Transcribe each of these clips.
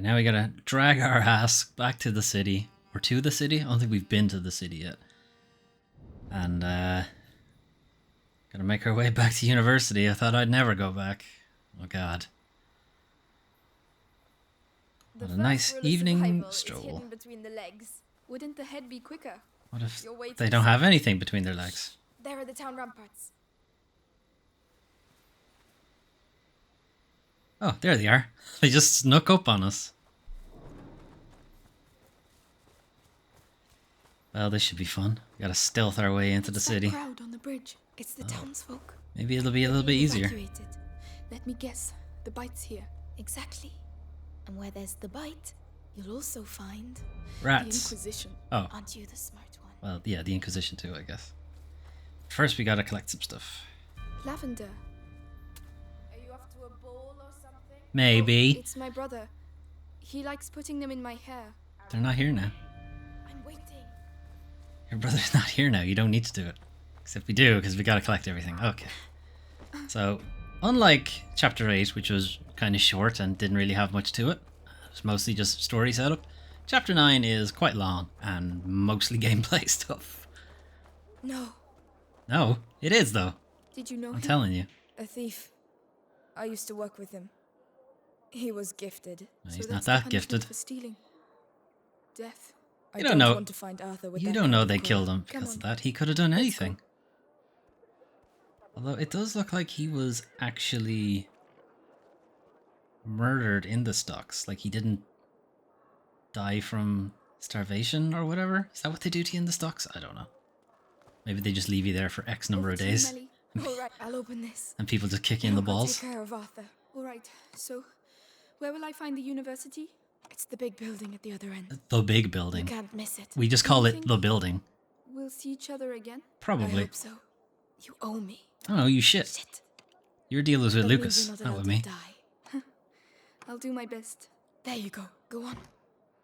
now we gotta drag our ass back to the city. Or to the city? I don't think we've been to the city yet. And, gotta make our way back to university. I thought I'd never go back. Oh god. What a nice evening stroll. Between the legs. Wouldn't the head be quicker? What if they don't have anything between their legs? There are the town ramparts. Oh, there they are. They just snuck up on us. Well, this should be fun. We gotta stealth our way into the city. Crowd on the bridge. It's the townsfolk. Maybe it'll be a little bit easier. Evacuated. Let me guess. The bite's here. Exactly. And where there's the bite, you'll also find Rats. the Inquisition. Oh. Aren't you the smart one? Well, yeah, the Inquisition too, I guess. First, we gotta collect some stuff. Lavender. Are you off to a ball or something? Maybe. Oh, it's my brother. He likes putting them in my hair. They're not here now. I'm waiting. Your brother's not here now. You don't need to do it. Except we do, because we gotta collect everything. Okay. So, unlike Chapter 8, which was kind of short and didn't really have much to it, it's mostly just story setup, Chapter 9 is quite long and mostly gameplay stuff. No. No, it is though. Did you know I'm him? telling you. A thief. I used to work with him. He was gifted. No, he's so not that's the that punishment gifted. For stealing. Death. You don't know. Want to find Arthur with You that don't know kind they of killed girl. him Come because of on. that. He could have done Let's anything. Although it does look like he was actually murdered in the stocks. Like he didn't die from starvation or whatever. Is that what they do to you in the stocks? I don't know. Maybe they just leave you there for X number of Over to you, days. Melly. All right, I'll open this. And people just kick you in the I'll balls. Take care of Arthur. All right. So, where will I find the university? It's the big building at the other end. The big You building. can't miss it. We just Do call you it think the building. We'll see each other again. I Probably. hope so. You owe me. Oh, you shit. Shit. Your deal was with That means Lucas, you're not not allowed with to me. Die. I'll do my best. There you go. Go on.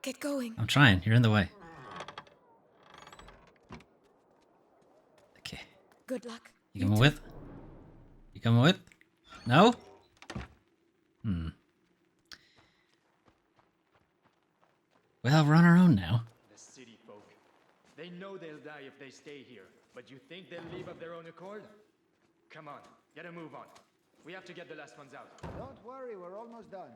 Get going. I'm trying. You're in the way. Okay. Good luck. You coming with? You coming with? No? Well, we're on our own now. The city folk. They know they'll die if they stay here, but you think they'll leave of their own accord? Come on, get a move on. We have to get the last ones out. Don't worry, we're almost done.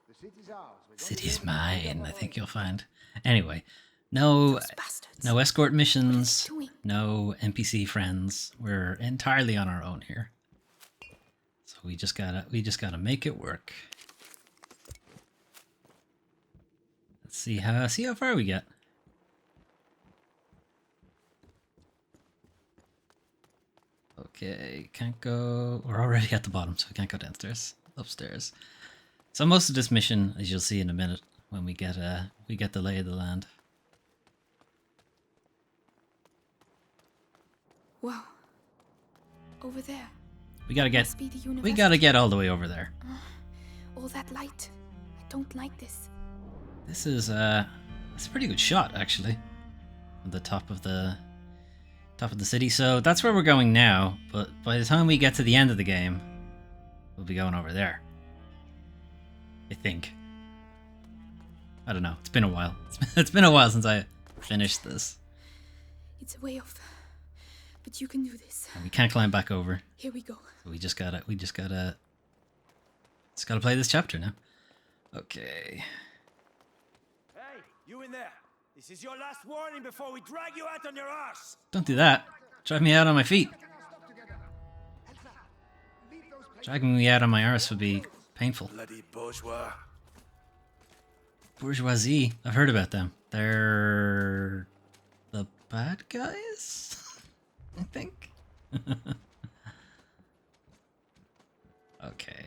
The city's ours. City's mine, I think you'll find. Anyway, no Bastards. no escort missions, doing? no NPC friends. We're entirely on our own here. So we just gotta make it work. Let's see how far we get. Okay, can't go. We're already at the bottom, so we can't go downstairs. Upstairs. So most of this mission, as you'll see in a minute, when we get the lay of the land. Wow. Over there. We gotta get Must be the we university. gotta get all the way over there. All that light. I don't like this. This is it's a pretty good shot actually. On the top of the city. So that's where we're going now, but by the time we get to the end of the game, we'll be going over there. I think. I don't know. It's been a while. It's been a while since I finished this. It's a way off. But you can do this. And we can't climb back over. Here we go. So we just gotta play this chapter now. Okay. Hey, you in there. This is your last warning before we drag you out on your arse. Don't do that. Drive me out on my feet. Dragging me out on my arse would be painful. Bloody bourgeois. Bourgeoisie. I've heard about them. They're the bad guys, I think. Okay.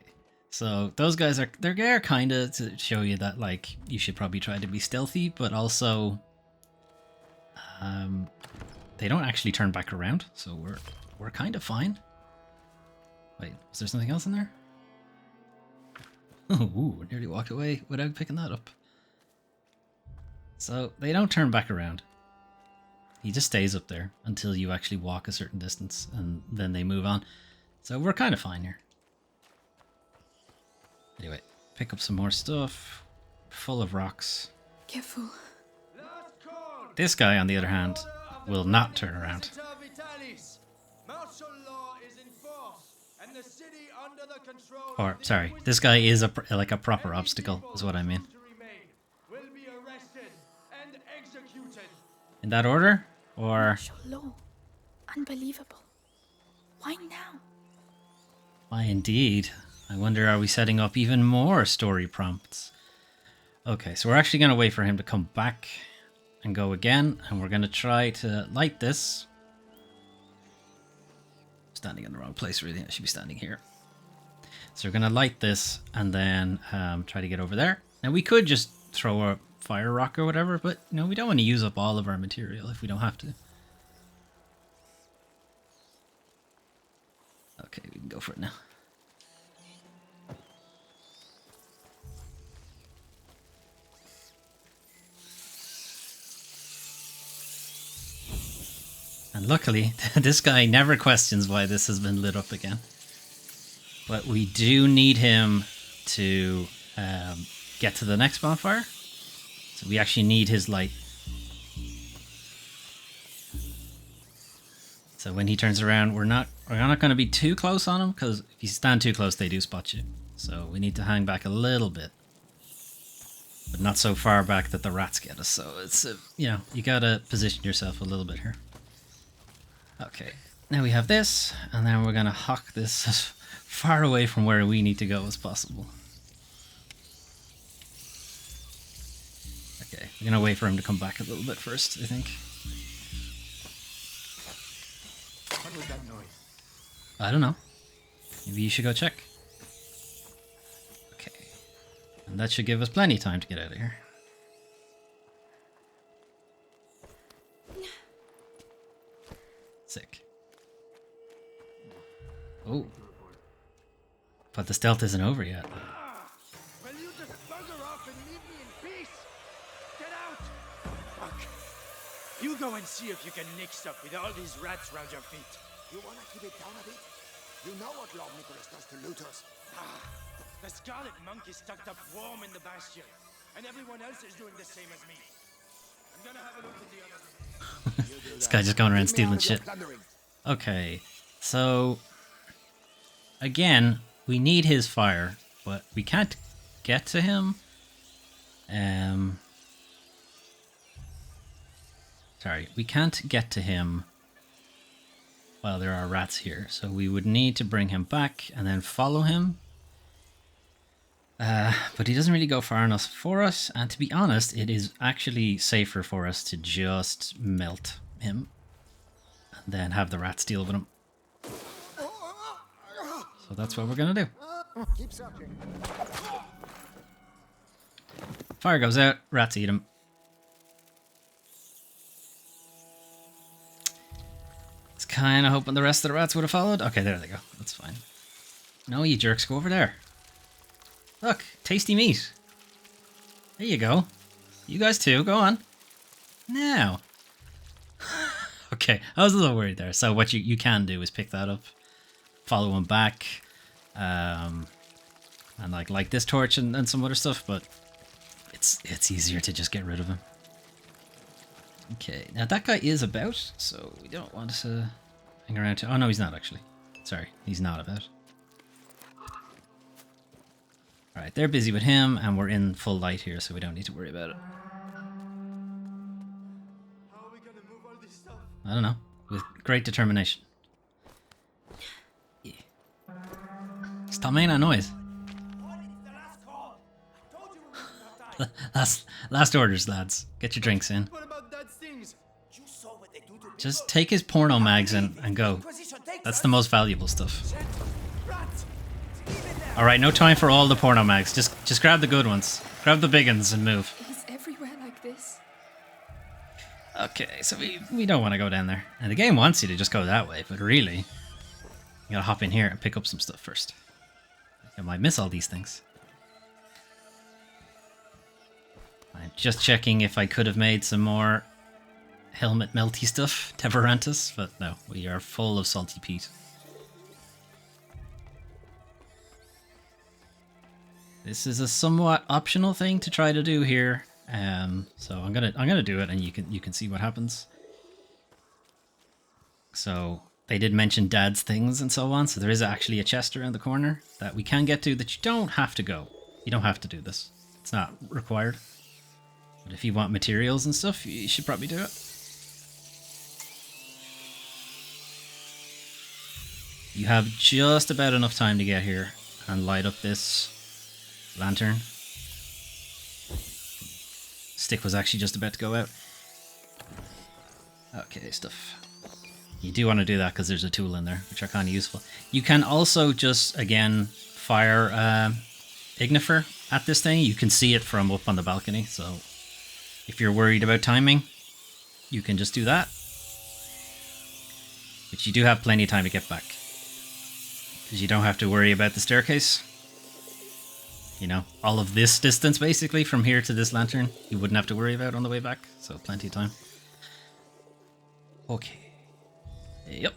So those guys they're kind of to show you that like you should probably try to be stealthy, but also they don't actually turn back around, so we're kind of fine. Wait, was there something else in there? Ooh, nearly walked away without picking that up. So they don't turn back around. He just stays up there until you actually walk a certain distance, and then they move on. So we're kind of fine here. Anyway, pick up some more stuff. full of rocks. Careful. Last call. This guy, on the other hand, will not turn around. Martial law is in force, and the city under the control Or, of the sorry, this guy is like a proper obstacle, is what I mean. to remain will be arrested and executed. In that order? Or... Martial law. Unbelievable. Why now? Why indeed. I wonder, are we setting up even more story prompts? Okay, so we're actually going to wait for him to come back and go again, and we're going to try to light this. Standing in the wrong place, really. I should be standing here. So we're going to light this and then try to get over there. Now, we could just throw a fire rock or whatever, but you know, we don't want to use up all of our material if we don't have to. Okay, we can go for it now. And luckily, this guy never questions why this has been lit up again. But we do need him to get to the next bonfire. So we actually need his light. So when he turns around, we're not going to be too close on him, because if you stand too close, they do spot you. So we need to hang back a little bit, but not so far back that the rats get us. So it's you know, you gotta position yourself a little bit here. Okay, now we have this, and then we're gonna huck this as far away from where we need to go as possible. Okay, we're gonna wait for him to come back a little bit first, I think. What was that noise? I don't know. Maybe you should go check. Okay. And that should give us plenty of time to get out of here. Sick. Oh. But the stealth isn't over yet. Will you just bugger off and leave me in peace? Get out! Fuck. You go and see if you can nick stuff with all these rats round your feet. You wanna keep it down a bit? You know what Lord Nicholas does to looters. The Scarlet Monk is tucked up warm in the bastion, and everyone else is doing the same as me. I'm gonna have a look at the other. This guy just going around Keep me out stealing of your shit. plundering. Okay, so again, we need his fire, but we can't get to him. Sorry, we can't get to him while there are rats here, so we would need to bring him back and then follow him. But he doesn't really go far enough for us, and to be honest, it is actually safer for us to just melt him and then have the rats deal with him. So that's what we're gonna do. Keep searching. Fire goes out, rats eat him. It's kind of hoping the rest of the rats would have followed. Okay, there they go. That's fine. No, you jerks, go over there. Look, tasty meat. There you go. You guys too, go on. Now. Okay, I was a little worried there. So what you can do is pick that up, follow him back, and like this torch and some other stuff, but it's easier to just get rid of him. Okay, now that guy is about, so we don't want to hang around to... Oh no, he's not actually. Sorry, he's not about. Alright, they're busy with him, and we're in full light here, so we don't need to worry about it. How are we gonna move all this stuff? I don't know. With great determination. Yeah. Stop making that noise. The last call. I told you we wouldn't have time. Last orders, lads. Get your drinks in. What about that things? You saw what they do to Just take his porno mags and go. That's the most valuable stuff. Rats! Leave it there! Alright, no time for all the porno mags. Just grab the good ones. Grab the big ones and move. He's everywhere like this. Okay, so we don't want to go down there. And the game wants you to just go that way, but really, you gotta hop in here and pick up some stuff first. I might miss all these things. I'm just checking if I could have made some more helmet melty stuff to Varantus, but no, we are full of salty peat. This is a somewhat optional thing to try to do here. So I'm gonna do it, and you can see what happens. So they did mention Dad's things and so on. So there is actually a chest around the corner that we can get to that you don't have to go. You don't have to do this. It's not required. But if you want materials and stuff, you should probably do it. You have just about enough time to get here and light up this lantern. Stick was actually just about to go out. Okay, stuff. You do want to do that because there's a tool in there, which are kind of useful. You can also just, again, fire Ignifer at this thing. You can see it from up on the balcony, so if you're worried about timing, you can just do that. But you do have plenty of time to get back, because you don't have to worry about the staircase. You know, all of this distance basically from here to this lantern, you wouldn't have to worry about on the way back, so plenty of time. Okay. Yep.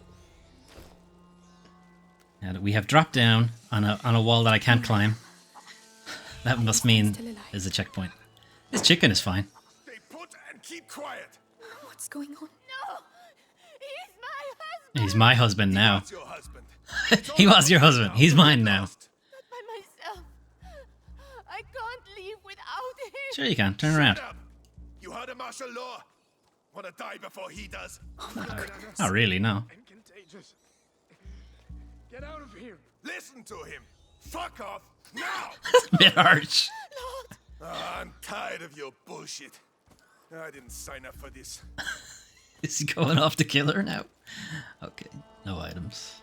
Now that we have dropped down on a wall that I can't climb, that must mean there's a checkpoint. This chicken is fine. Stay put and keep quiet. What's going on? No! He's my husband! He's my husband now. That's your husband. He was your husband. He's mine now. Not by myself. I can't leave without him. Sure you can. Turn around. Shut up. You heard of martial law? Wanna die before he does? Not really, no. I'm contagious. Get out of here. Listen to him. Fuck off now. That's a bit harsh. I'm tired of your bullshit. I didn't sign up for this. Is he going off to kill her now? Okay, no items.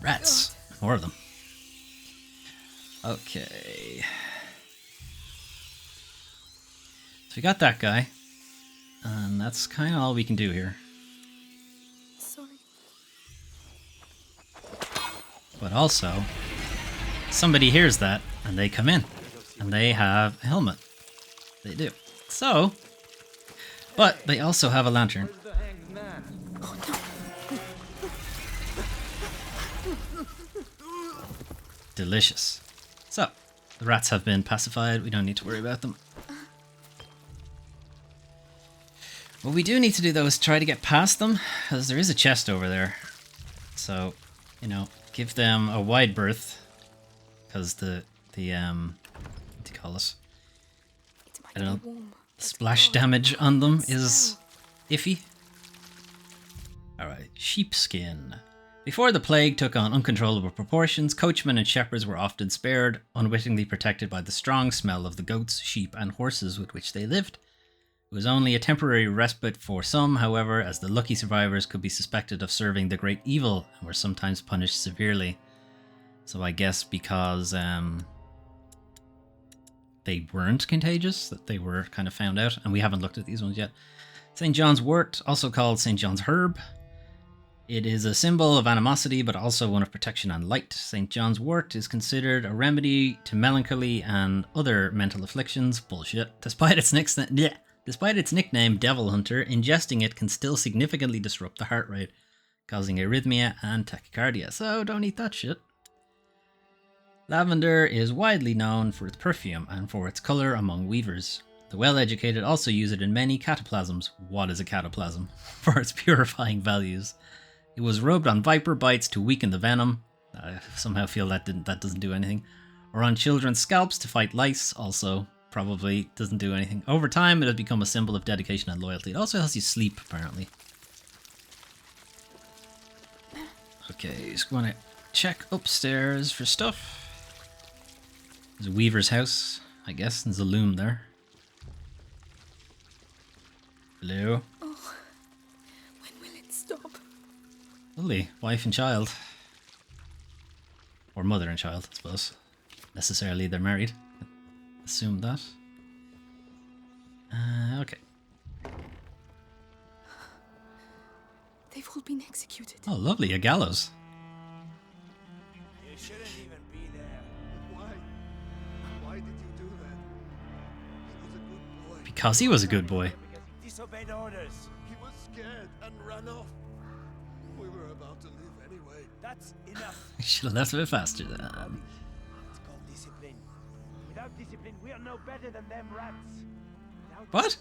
Rats. More of them. Okay. So we got that guy. And that's kind of all we can do here. Sorry. But also, somebody hears that and they come in. And they have a helmet. They do. So, but they also have a lantern. The hanged man. Delicious. So, the rats have been pacified. We don't need to worry about them. What we do need to do, though, is try to get past them, because there is a chest over there. So, you know, give them a wide berth, because the what do you call this? It might I don't be know. warm, but Splash cold. damage on them Smell. is iffy. Alright, sheepskin. Before the plague took on uncontrollable proportions, coachmen and shepherds were often spared, unwittingly protected by the strong smell of the goats, sheep, and horses with which they lived. It was only a temporary respite for some, however, as the lucky survivors could be suspected of serving the great evil and were sometimes punished severely. So I guess because they weren't contagious, that they were kind of found out, and we haven't looked at these ones yet. St. John's wort, also called St. John's herb. It is a symbol of animosity, but also one of protection and light. St. John's wort is considered a remedy to melancholy and other mental afflictions. Bullshit. Despite its nickname, Devil Hunter, ingesting it can still significantly disrupt the heart rate, causing arrhythmia and tachycardia. So don't eat that shit. Lavender is widely known for its perfume and for its colour among weavers. The well-educated also use it in many cataplasms. What is a cataplasm? For its purifying values. It was rubbed on viper bites to weaken the venom. I somehow feel that doesn't do anything. Or on children's scalps to fight lice. Also, probably doesn't do anything. Over time, it has become a symbol of dedication and loyalty. It also helps you sleep, apparently. Okay, just going to check upstairs for stuff. There's a weaver's house, I guess. There's a loom there. Hello? Oh, when will it stop? Lovely. Wife and child. Or mother and child, I suppose. Necessarily they're married. Assume that. Okay. They've all been executed. Oh, lovely. A gallows. You shouldn't even be there. Why? Why did you do that? He was a good boy. Because he was a good boy. Because he disobeyed orders. He was scared and ran off. We were about to leave anyway. That's enough. Should have left a bit faster then. It's called discipline. Without discipline, we are no better than them rats. Without What? it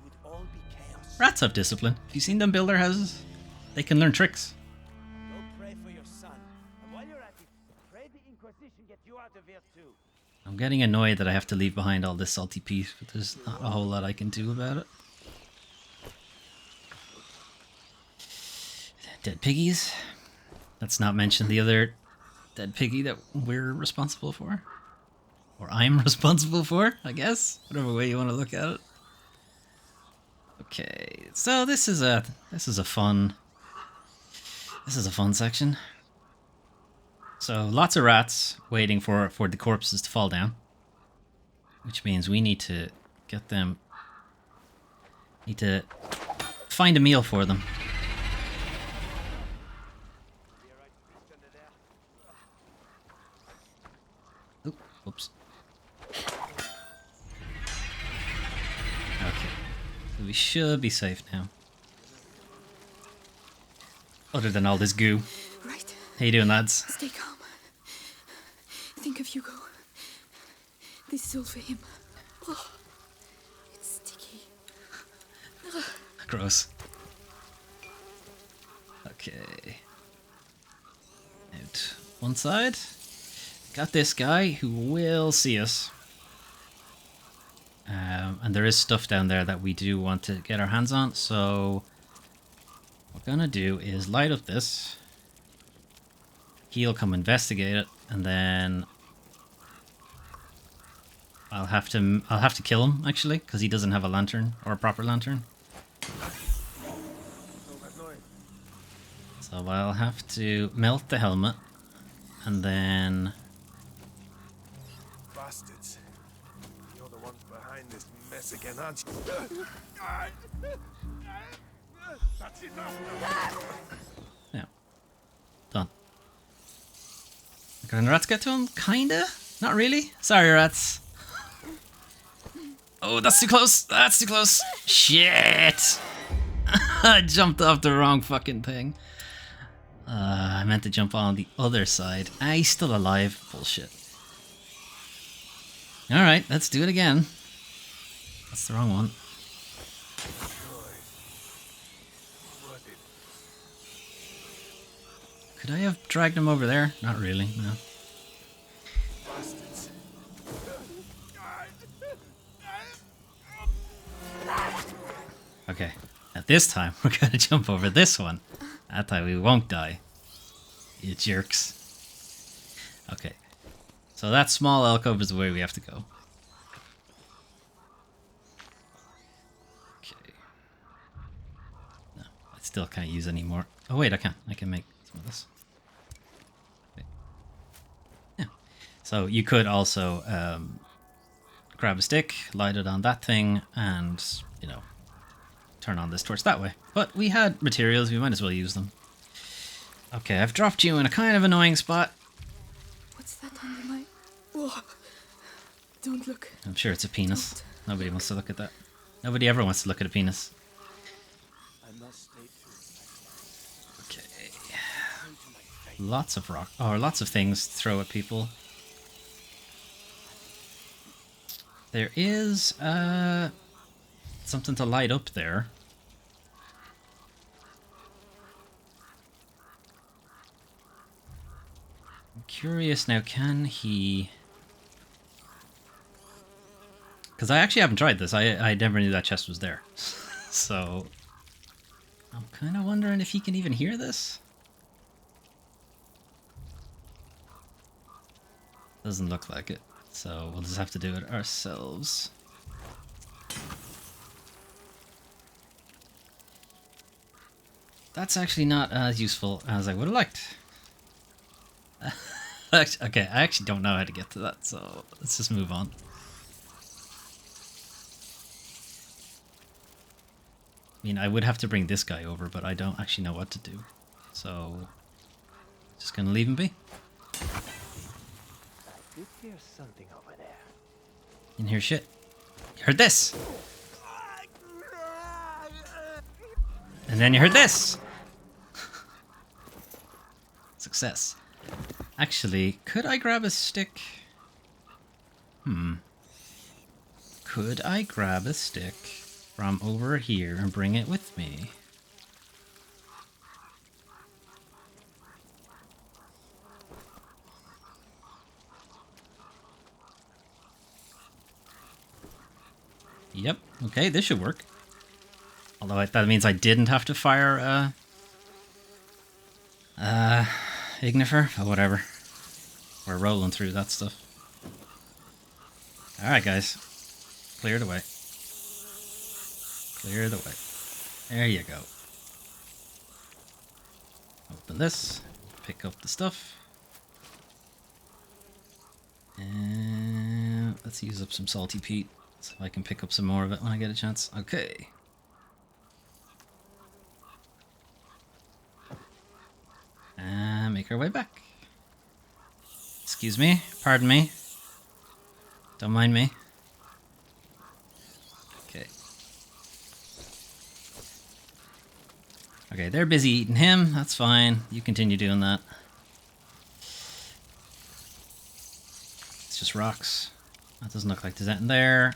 would all be chaos. Rats have discipline. Have you seen them build their houses? They can learn tricks. Go pray for your son. And while you're at it, pray the Inquisition get you out of here too. I'm getting annoyed that I have to leave behind all this salty peat, but there's not a whole lot I can do about it. Dead piggies. Let's not mention the other dead piggy that we're responsible for. Or I'm responsible for, I guess. Whatever way you want to look at it. Okay, so this is a fun section. So lots of rats waiting for the corpses to fall down. Which means we need to get them... Need to find a meal for them. Oop, whoops. Okay. So we should be safe now. Other than all this goo. Right. How you doing, lads? Stay calm. Think of Hugo. This is all for him. Oh, it's sticky. Gross. Okay. Out one side. Got this guy who will see us. And there is stuff down there that we do want to get our hands on, so what we're gonna do is light up this. He'll come investigate it, and then I'll have to kill him actually, because he doesn't have a lantern or a proper lantern. So I'll have to melt the helmet, and then Bastards. You're the ones behind this mess again, aren't you? That's enough. yeah, done. Can the rats get to him? Kinda? Not really? Sorry, rats. Oh, that's too close. That's too close. Shit! I jumped off the wrong fucking thing. I meant to jump on the other side. He's still alive. Bullshit. Alright, let's do it again. That's the wrong one. Could I have dragged him over there? Not really, no. Bastards. Okay, at this time, we're gonna jump over this one. That time we won't die. You jerks. Okay, so that small alcove is the way we have to go. Okay. No, I still can't use any more. Oh wait, I can. I can make some of this. Okay. Yeah. So you could also grab a stick, light it on that thing, and, you know, turn on this torch that way. But we had materials, we might as well use them. Okay, I've dropped you in a kind of annoying spot. What's that under my... Oh, don't look. I'm sure it's a penis. Nobody wants to look at that. Nobody ever wants to look at a penis. I must stay true. Okay. Lots of rock, or lots of things to throw at people. There is something to light up there. I'm curious now, can he... Because I actually haven't tried this. I never knew that chest was there. So I'm kind of wondering if he can even hear this. Doesn't look like it. So we'll just have to do it ourselves. That's actually not as useful as I would have liked. Okay, I actually don't know how to get to that, so let's just move on. I mean, I would have to bring this guy over, but I don't actually know what to do. So, just gonna leave him be. I did hear something over there. Didn't hear shit. You heard this! And then you heard this! success. Actually, could I grab a stick? Could I grab a stick from over here and bring it with me? Yep, okay, this should work. Although that means I didn't have to fire Ignifer, but whatever. We're rolling through that stuff. Alright guys, clear the way. Clear the way. There you go. Open this, pick up the stuff. And let's use up some salty peat so I can pick up some more of it when I get a chance. Okay. And make our way back. Excuse me, pardon me. Don't mind me. Okay. Okay, they're busy eating him. That's fine. You continue doing that. It's just rocks. That doesn't look like there's anything there.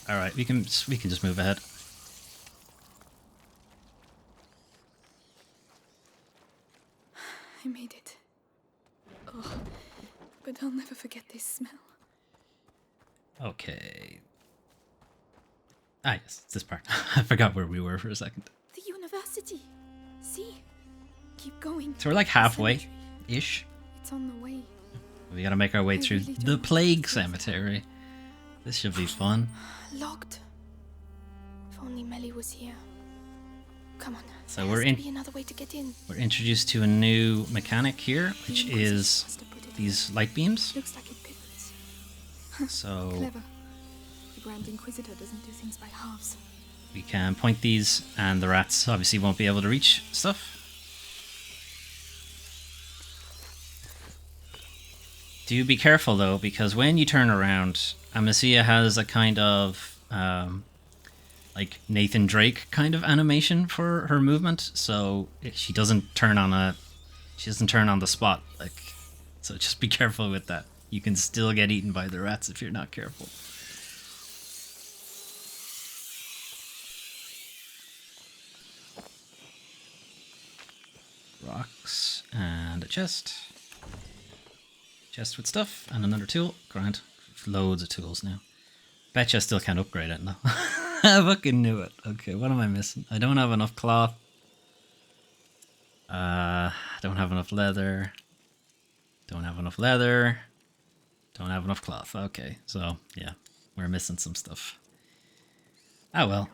All right, we can just move ahead. I made it. Oh, but I'll never forget this smell. Okay. Ah, yes, it's this part. I forgot where we were for a second. The university. See? Keep going. So we're like halfway-ish. It's on the way. We gotta make our way through really the don't plague want to go cemetery. This should be fun. Locked. If only Melly was here. Come on. So there we're has to be another way to get in. We're introduced to a new mechanic here, which The Inquisition is must have put it these light beams. Looks like it pivots. So Clever. The Grand Inquisitor doesn't do things by halves. we can point these, and the rats obviously won't be able to reach stuff. Do be careful though, because when you turn around, Amicia has a kind of like Nathan Drake kind of animation for her movement, so she doesn't turn on the spot. Like, so just be careful with that. You can still get eaten by the rats if you're not careful. Rocks and a chest. Chest with stuff and another tool. Grand. Loads of tools now. Betcha I still can't upgrade it now. I fucking knew it. Okay, what am I missing? I don't have enough cloth. I don't have enough leather. Don't have enough leather. Don't have enough cloth. Okay, so yeah, we're missing some stuff. Ah well.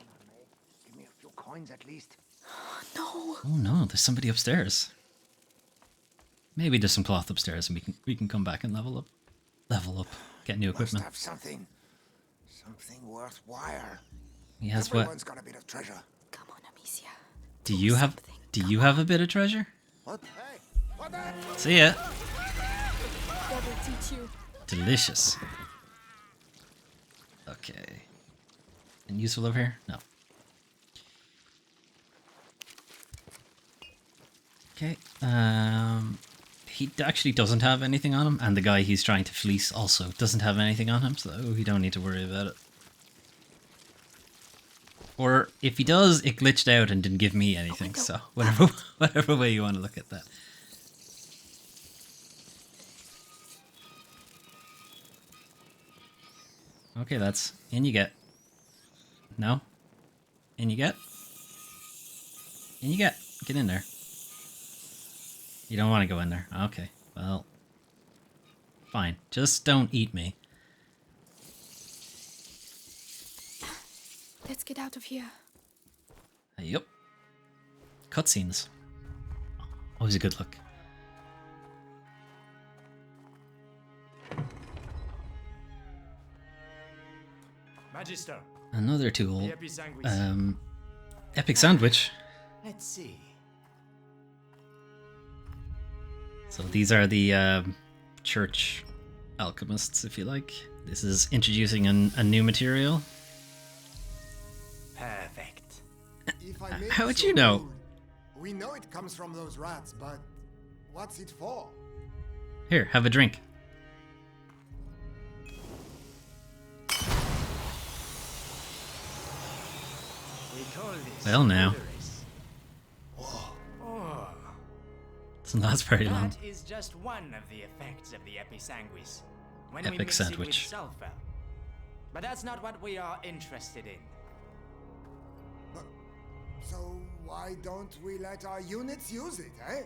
Give me a few coins at least. No. Oh no, there's somebody upstairs. Maybe there's some cloth upstairs, and we can come back and level up. Get new equipment. Must have something worthwhile. He has what? Everyone's got a bit of treasure. Come on, Amicia. Do you have a bit of treasure? What? Hey, what the? See ya. That will teach you. Delicious. Okay. And useful over here? No. Okay. He actually doesn't have anything on him, and the guy he's trying to fleece also doesn't have anything on him, so we don't need to worry about it. Or if he does, it glitched out and didn't give me anything, so whatever way you want to look at that. Okay, lads. In you get. No? In you get? In you get. Get in there. You don't want to go in there. Okay, well. Fine. Just don't eat me. Let's get out of here. Yep. Cutscenes. Always a good look. Magister. Another tool. The Epi Sandwich. Epic Sandwich. Let's see. So these are the church alchemists, if you like. This is introducing a new material. Perfect. If I may How be would so you know? rude, we know it comes from those rats, but What's it for? Here, have a drink. We call this Well, now. murderous. Oh, It's not very long. That is just one of the effects of the episanguis. When Epic we mix sandwich. it with sulfur. But that's not what we are interested in. So why don't we let our units use it, eh?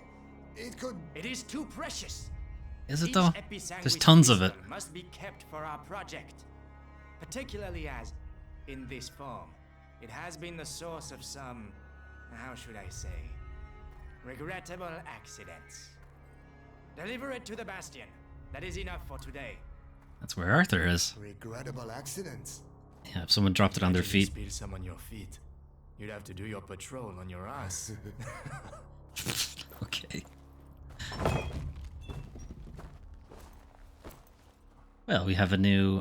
It could... It is too precious. Is it Each though? episanguis There's tons of it. crystal must be kept for our project. Particularly as, in this form, it has been the source of some, how should I say, regrettable accidents. Deliver it to the Bastion. That is enough for today. That's where Arthur is. Regrettable accidents. Yeah, if someone dropped it on their feet. Spill some on your feet. You'd have to do your patrol on your ass. Okay. Well, we have a new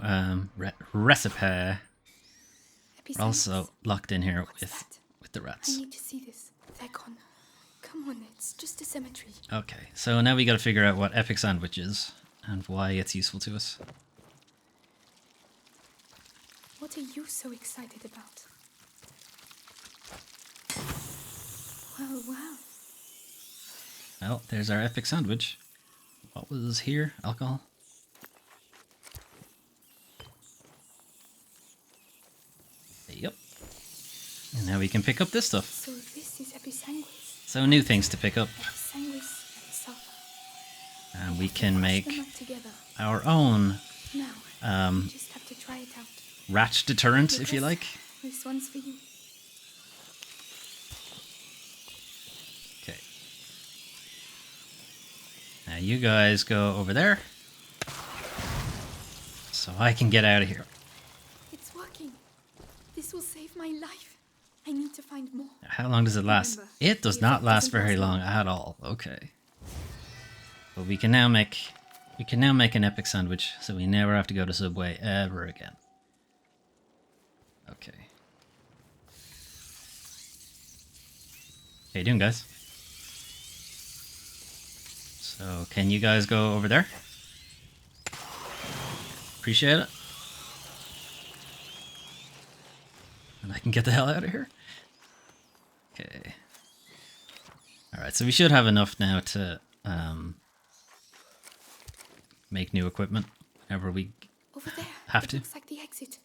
recipe. We're also locked in here What's that? with the I rats. need to see this. They're gone. Come on, it's just a cemetery. Okay, so now we got to figure out what epic sandwich is and why it's useful to us. What are you so excited about? Well, well. Well, there's our epic sandwich. What was here? Alcohol? Yep. And now we can pick up this stuff. So this is episanguis. So new things to pick up. Episanguis and sulfur. And we can Mash make them up together. our own Now, you just have to try it out. rat deterrent, if you Lucas, like. This one's for you. Okay. Now you guys go over there. So I can get out of here. It's working. This will save my life. I need to find more. How long does it last? Remember, It does the not effect last doesn't very last long at all. Okay. But we can now make an epic sandwich, so we never have to go to Subway ever again. Okay. How you doing, guys? So, can you guys go over there? Appreciate it. And I can get the hell out of here. Okay. Alright, so we should have enough now to make new equipment whenever we Over there. Have it to. looks like the exit.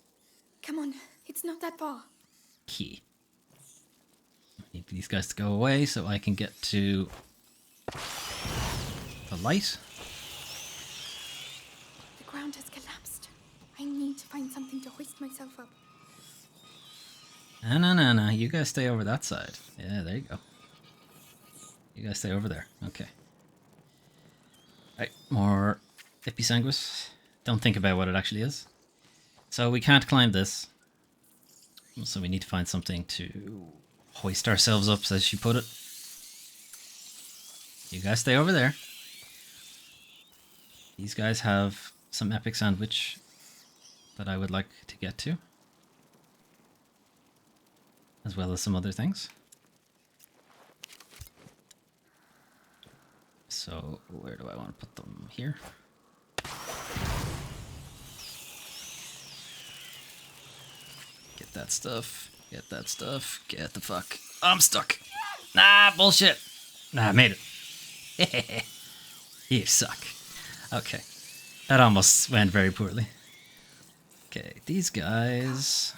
Come on, it's not that far. key. Need these guys to go away so I can get to the light. The ground has collapsed. I need to find something to hoist myself up. No. You guys stay over that side. Yeah, there you go. You guys stay over there. Okay. Right, more episanguis. Don't think about what it actually is. So we can't climb this. So we need to find something to hoist ourselves up, as she put it. You guys stay over there. These guys have some epic sandwich that I would like to get to, as well as some other things. So where do I want to put them? Here. Get that stuff. Get that stuff. Get the fuck. I'm stuck. Nah, bullshit. Nah, I made it. You suck. Okay. That almost went very poorly. Okay, these guys.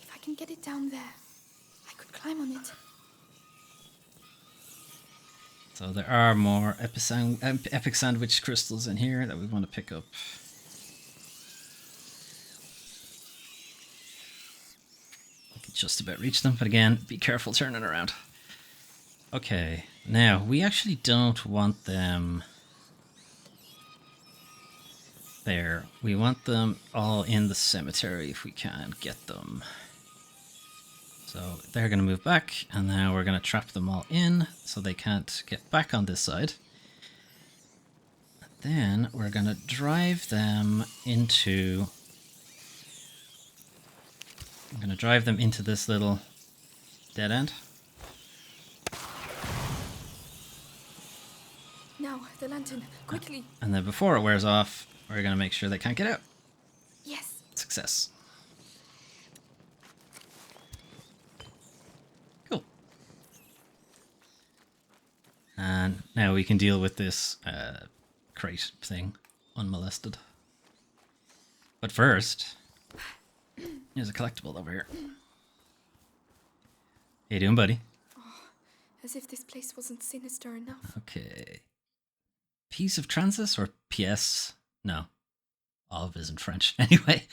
If I can get it down there, I could climb on it. So there are more epic sandwich crystals in here that we want to pick up. I can just about reach them, but again, be careful turning around. Okay, now we actually don't want them there. We want them all in the cemetery if we can get them. So they're going to move back, and now we're going to trap them all in so they can't get back on this side. Then we're going to drive them into... I'm going to drive them into this little dead end. Now, the lantern, quickly. And then before it wears off, we're going to make sure they can't get out. Yes. Success. Cool. And now we can deal with this crate thing unmolested. But first, there's a collectible over here. How you doing, buddy? As if this place wasn't sinister enough. Okay. Piece of transit or pièce? No. Of isn't French. Anyway,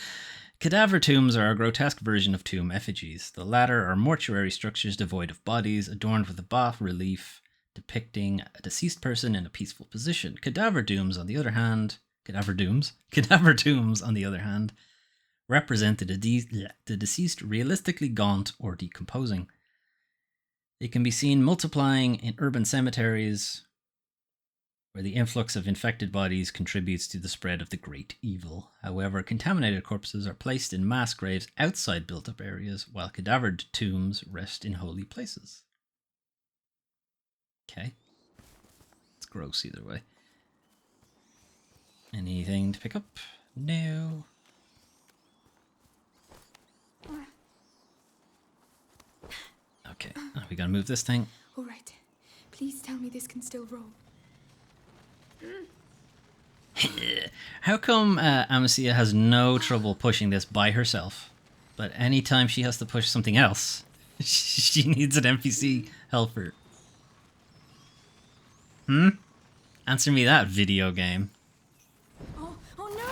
cadaver tombs are a grotesque version of tomb effigies. The latter are mortuary structures devoid of bodies, adorned with a bas relief depicting a deceased person in a peaceful position. Cadaver tombs, on the other hand, represent the deceased realistically gaunt or decomposing. They can be seen multiplying in urban cemeteries, where the influx of infected bodies contributes to the spread of the great evil. However, contaminated corpses are placed in mass graves outside built-up areas, while cadavered tombs rest in holy places. Okay. It's gross either way. Anything to pick up? No. Okay, we gotta move this thing. All right. Please tell me this can still roll. How come Amicia has no trouble pushing this by herself, but anytime she has to push something else, she needs an NPC helper? Answer me that, video game. Oh no!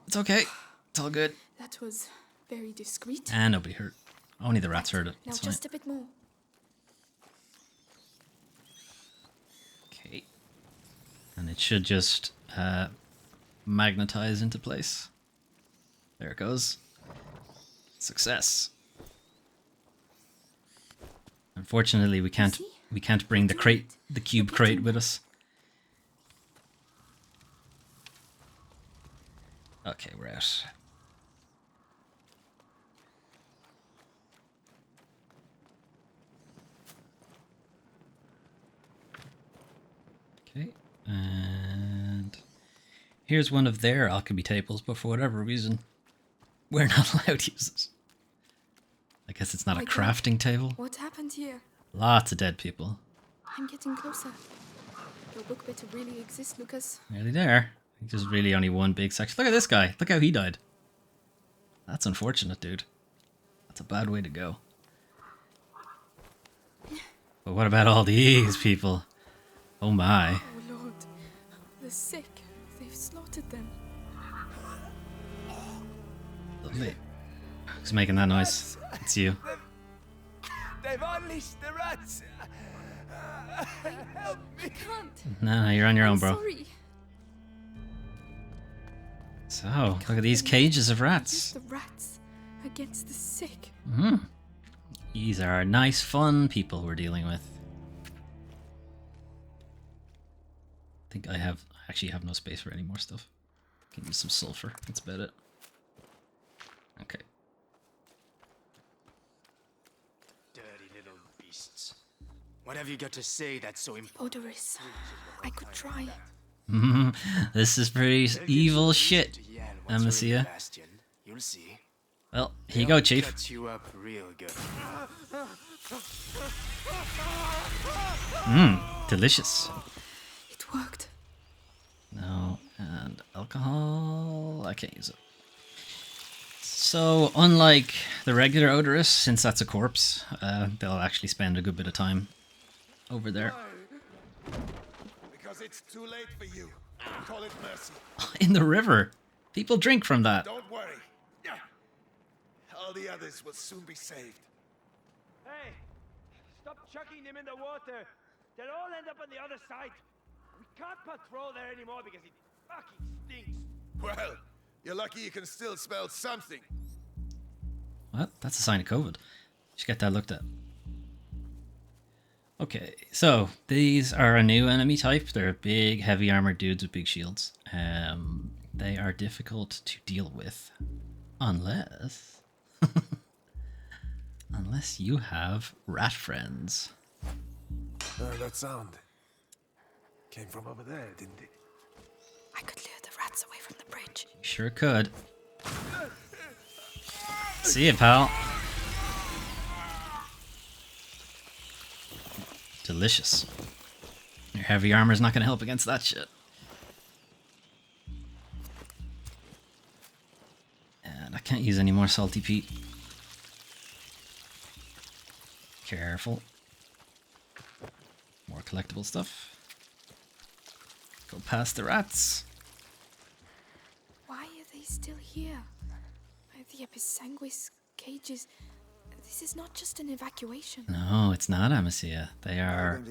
It's okay. It's all good. That was very discreet. And nobody hurt. Only the rats heard it. Now It's just fine. a bit more. Okay. And it should just magnetize into place. There it goes. Success. Unfortunately, we can't bring the cube crate with us. Okay, we're out. Okay, and here's one of their alchemy tables, but for whatever reason, we're not allowed to use it. I guess it's not a My God. crafting table. What happened here? Lots of dead people. I'm getting closer. Your book better really exist, Lucas. Nearly there. I think there's really only one big section. Look at this guy. Look how he died. That's unfortunate, dude. That's a bad way to go. But what about all these people? Oh my. Oh Lord, the sick. They've slaughtered them. Lovely. Who's making that noise? It's you. They've unleashed the rats! Help me! I can't. No, you're on your own, I'm bro. sorry. So, look at these cages of Use rats. the rats against the sick. These are nice, fun people we're dealing with. I think I actually have no space for any more stuff. Can use some sulfur. That's about it. Okay. Dirty little beasts. What have you got to say that's so important? Odorous. I could try. This is pretty evil shit, Amicia. You'll see. Well, here you go, Chief. Cut you up real good. Delicious. It worked. No, and alcohol. I can't use it. So, unlike the regular odorous, since that's a corpse, they'll actually spend a good bit of time over there. Because it's too late for you. Call it mercy. In the river. People drink from that. Don't worry. All the others will soon be saved. Hey, stop chucking them in the water. They'll all end up on the other side. We can't patrol there anymore because it fucking stinks. Well, you're lucky you can still smell something. What? That's a sign of COVID. Should get that looked at. Okay, so these are a new enemy type. They're big, heavy armored dudes with big shields. They are difficult to deal with. Unless you have rat friends. That sound. Came from over there, didn't it? I could lure the rats away from the bridge. Sure could. See ya, pal. Delicious. Your heavy armor's not gonna help against that shit. And I can't use any more salty peat. Careful. More collectible stuff. Go past the rats. Why are they still here? The Episanguis cages. This is not just an evacuation. No, it's not Amicia. They are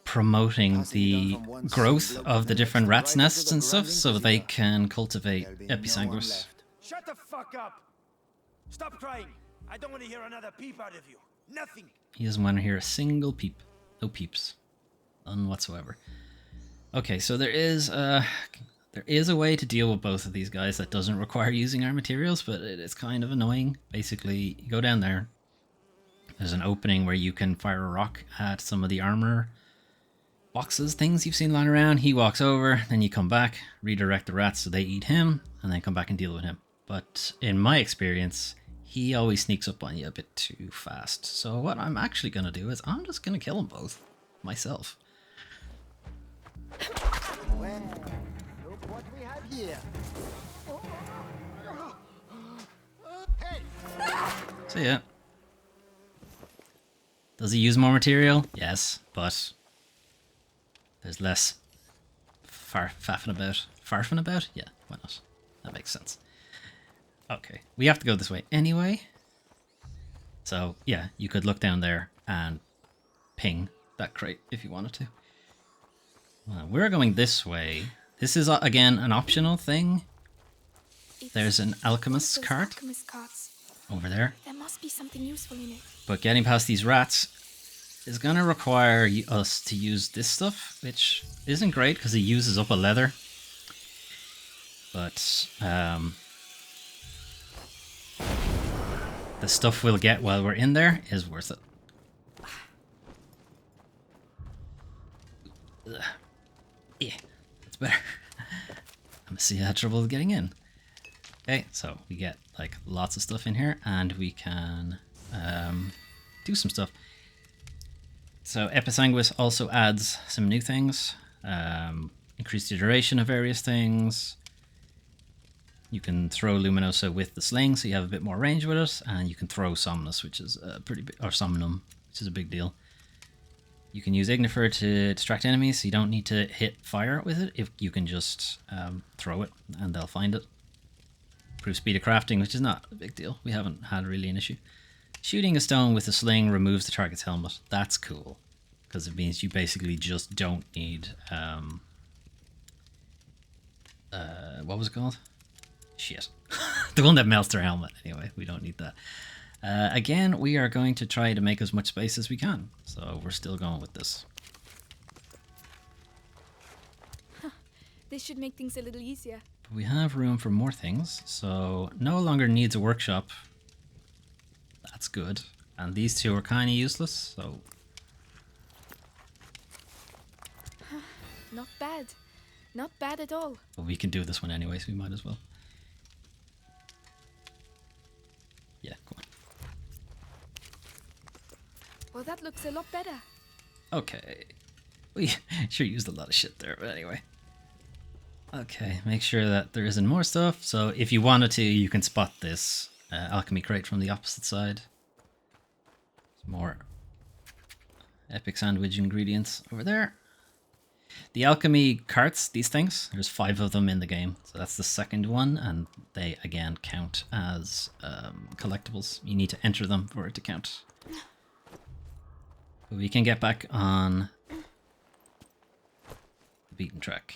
promoting the growth of the different rats' nests and stuff so they can cultivate Episanguis. Shut the fuck up! Stop crying! I don't want to hear another peep out of you. Nothing! He doesn't want to hear a single peep. No peeps. None whatsoever. Okay, so there is a way to deal with both of these guys that doesn't require using our materials, but it's kind of annoying. Basically, you go down there. There's an opening where you can fire a rock at some of the armor boxes, things you've seen lying around. He walks over, then you come back, redirect the rats so they eat him, and then come back and deal with him. But in my experience, he always sneaks up on you a bit too fast. So what I'm actually going to do is I'm just going to kill them both myself. Well, look what we have here. Hey! So yeah. Does he use more material? Yes, but there's less faffing about. Farfing about? Yeah, why not? That makes sense. Okay, we have to go this way anyway. So yeah, you could look down there and ping that crate if you wanted to. Well, we're going this way. This is again an optional thing. There's an alchemist's cart Alchemist carts. over there. There must be something useful in it. But getting past these rats is going to require us to use this stuff, which isn't great because it uses up a leather. But the stuff we'll get while we're in there is worth it. Ugh. Yeah, that's better. I'm gonna see how trouble getting in. Okay, so we get like lots of stuff in here, and we can do some stuff. So Episanguis also adds some new things. Increase the duration of various things. You can throw Luminosa with the sling, so you have a bit more range with it, and you can throw Somnus, which is pretty big, or Somnum, which is a big deal. You can use Ignifer to distract enemies, so you don't need to hit fire with it. If you can just throw it, and they'll find it. Improve speed of crafting, which is not a big deal. We haven't had really an issue. Shooting a stone with a sling removes the target's helmet. That's cool, because it means you basically just don't need what was it called? Shit. The one that melts their helmet. Anyway, we don't need that. Again, we are going to try to make as much space as we can. So we're still going with this. This should make things a little easier. But we have room for more things. So no longer needs a workshop. That's good. And these two are kind of useless. So Not bad. Not bad at all. but we can do this one anyway, so we might as well. Yeah, go on. Well, that looks a lot better. Okay. We sure used a lot of shit there, but anyway. Okay, make sure that there isn't more stuff. So if you wanted to, you can spot this alchemy crate from the opposite side. Some more epic sandwich ingredients over there. The alchemy carts, these things, there's 5 of them in the game. So that's the second one, and they again count as collectibles. You need to enter them for it to count. But we can get back on the beaten track.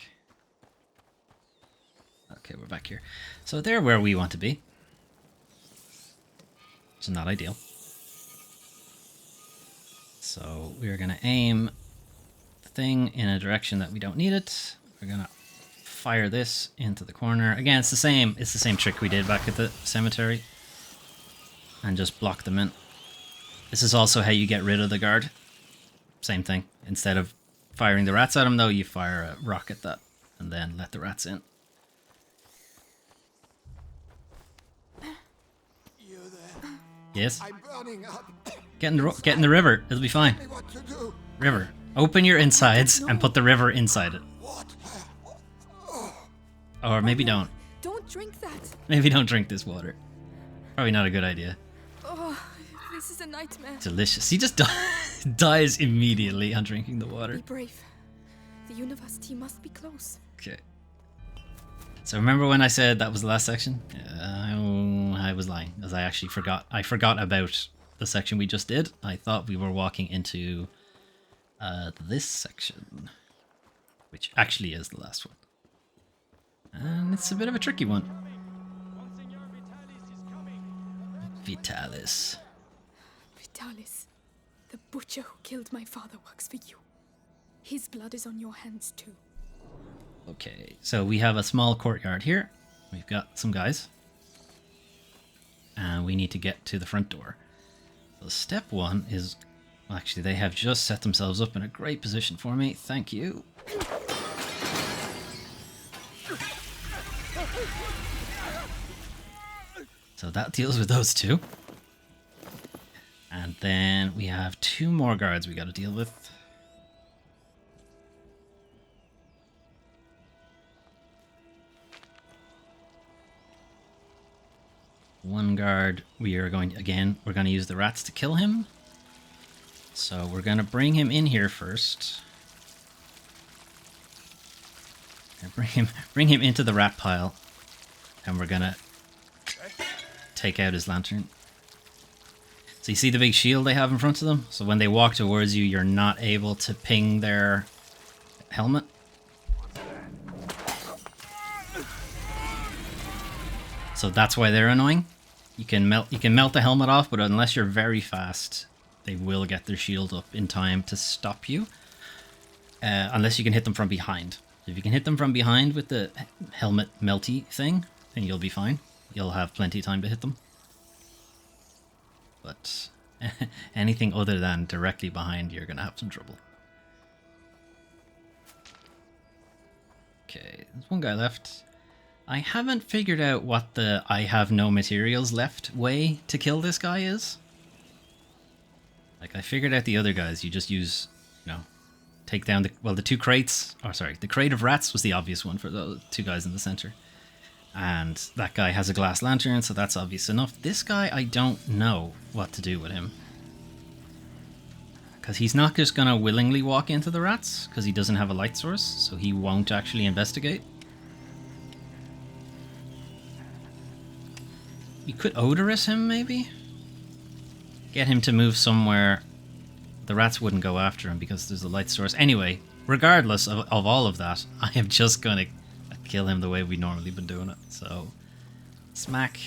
Okay, we're back here. So they're where we want to be. Which is not ideal. So we're going to aim the thing in a direction that we don't need it. We're going to fire this into the corner. Again, it's the same trick we did back at the cemetery. And just block them in. This is also how you get rid of the guard. Same thing. Instead of firing the rats at him, though, you fire a rock at that and then let the rats in. You there? Yes? I'm burning up. Get in the river. It'll be fine. Tell me what to do. River. Open your insides and put the river inside it. What? Or maybe don't. Don't drink that. Maybe don't drink this water. Probably not a good idea. Oh, this is a nightmare. Delicious. He just dies immediately on drinking the water. Be brave. The university must be close. Okay. So remember when I said that was the last section? I was lying, as I actually forgot. I forgot about the section we just did. I thought we were walking into this section, which actually is the last one. And it's a bit of a tricky one. Vitalis. Vitalis, the butcher who killed my father, works for you. His blood is on your hands too. Okay, so we have a small courtyard here. We've got some guys. And we need to get to the front door. So step one is... Well, actually, they have just set themselves up in a great position for me. Thank you. So that deals with those two. And then we have two more guards we got to deal with. One guard, we are going to, again, we're going to use the rats to kill him. So we're going to bring him in here first. And bring him into the rat pile. And we're going to take out his lantern. So you see the big shield they have in front of them? So when they walk towards you, you're not able to ping their helmet. So that's why they're annoying. You can melt the helmet off, but unless you're very fast, they will get their shield up in time to stop you. Unless you can hit them from behind. If you can hit them from behind with the helmet melty thing, then you'll be fine. You'll have plenty of time to hit them. But anything other than directly behind, you're going to have some trouble. Okay, there's one guy left. I haven't figured out what the I have no materials left way to kill this guy is. Like, I figured out the other guys. You just use, take down the two crates. Oh, sorry, the crate of rats was the obvious one for the two guys in the center. And that guy has a glass lantern, so that's obvious enough. This guy, I don't know what to do with him. Because he's not just going to willingly walk into the rats, because he doesn't have a light source, so he won't actually investigate. You could odorous him, maybe? Get him to move somewhere. The rats wouldn't go after him because there's a light source. Anyway, regardless of all of that, I am just going to kill him the way we normally been doing it. So, smack.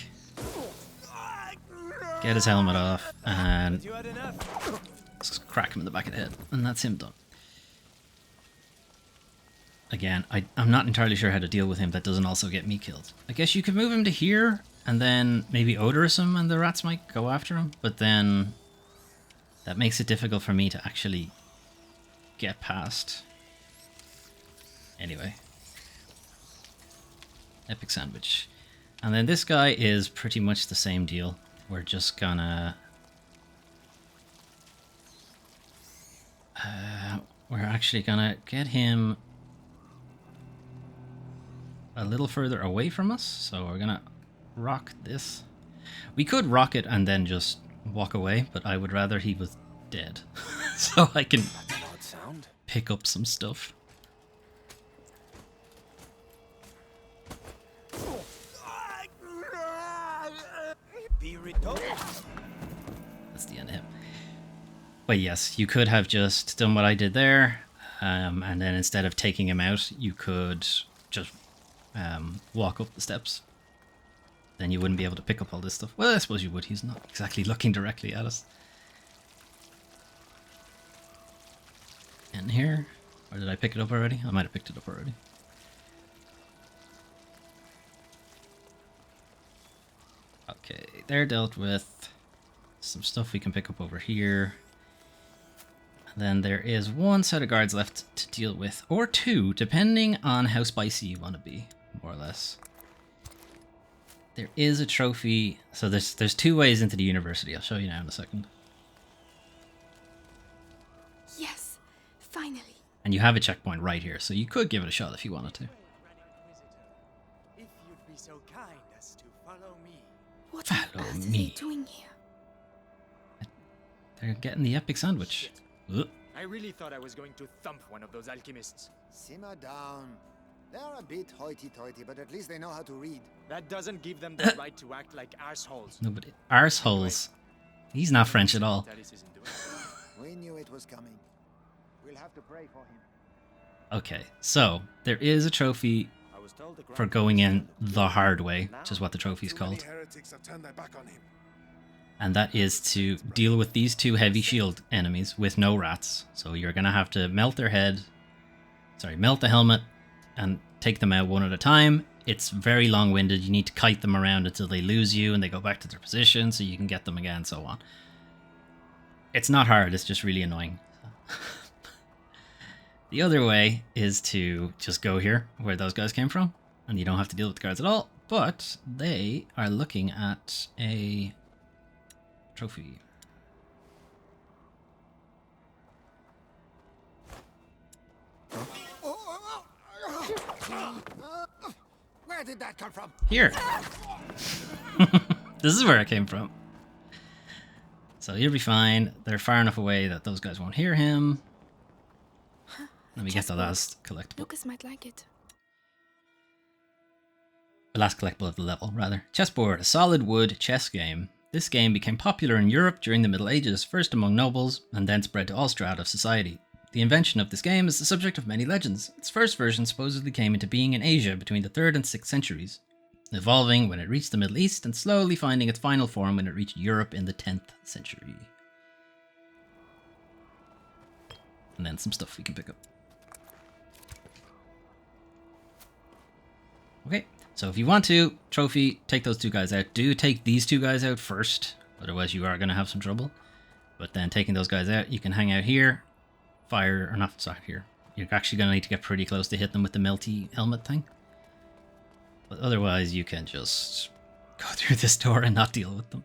Get his helmet off and just crack him in the back of the head. And that's him done. Again, I'm not entirely sure how to deal with him that doesn't also get me killed. I guess you could move him to here and then maybe odorous him and the rats might go after him. But then that makes it difficult for me to actually get past. Anyway. Epic sandwich. And then this guy is pretty much the same deal. We're just gonna... we're actually gonna get him a little further away from us. So we're gonna rock this. We could rock it and then just walk away, but I would rather he was dead. So I can pick up some stuff. That's the end of him. But yes, you could have just done what I did there, and then instead of taking him out, you could just walk up the steps. Then you wouldn't be able to pick up all this stuff. Well, I suppose you would. He's not exactly looking directly at us. In here. Or did I pick it up already? I might have picked it up already. Okay, they're dealt with. Some stuff we can pick up over here. And Then there is one set of guards left to deal with, or two, depending on how spicy you want to be, more or less. There is a trophy, so there's two ways into the university. I'll show you now in a second. Yes, finally. And you have a checkpoint right here, so you could give it a shot if you wanted to. If you'd be so kind as to follow me. What on Follow earth are me. they doing here? They're getting the epic sandwich. Ugh. I really thought I was going to thump one of those alchemists. Simmer down. They're a bit hoity-toity, but at least they know how to read. That doesn't give them the right to act like arseholes. Nobody. Arseholes. He's not French at all. Alice isn't doing it. We knew it was coming. We'll have to pray for him. Okay, so there is a trophy I was told the for going in the hard way, which is what the trophy's Too many called. heretics have turned their back on him. And that is to deal with these two heavy shield enemies with no rats. So you're going to have to melt their head, melt the helmet, and take them out one at a time. It's very long-winded. You need to kite them around until they lose you and they go back to their position so you can get them again, so on. It's not hard, it's just really annoying. The other way is to just go here, where those guys came from, and you don't have to deal with the guards at all, but they are looking at a trophy. Where did that come from? Here. This is where it came from. So you'll be fine. They're far enough away that those guys won't hear him. Let me get the last collectible. Lucas might like it. The last collectible of the level, rather. Chessboard, a solid wood chess game. This game became popular in Europe during the Middle Ages, first among nobles, and then spread to all strata of society. The invention of this game is the subject of many legends. Its first version supposedly came into being in Asia between the 3rd and 6th centuries, evolving when it reached the Middle East and slowly finding its final form when it reached Europe in the 10th century. And then some stuff we can pick up. Okay, so if you want to, trophy, take those two guys out. Do take these two guys out first, otherwise you are going to have some trouble. But then taking those guys out, you can hang out here, fire, or not, sorry, here. You're actually going to need to get pretty close to hit them with the melty helmet thing. But otherwise, you can just go through this door and not deal with them.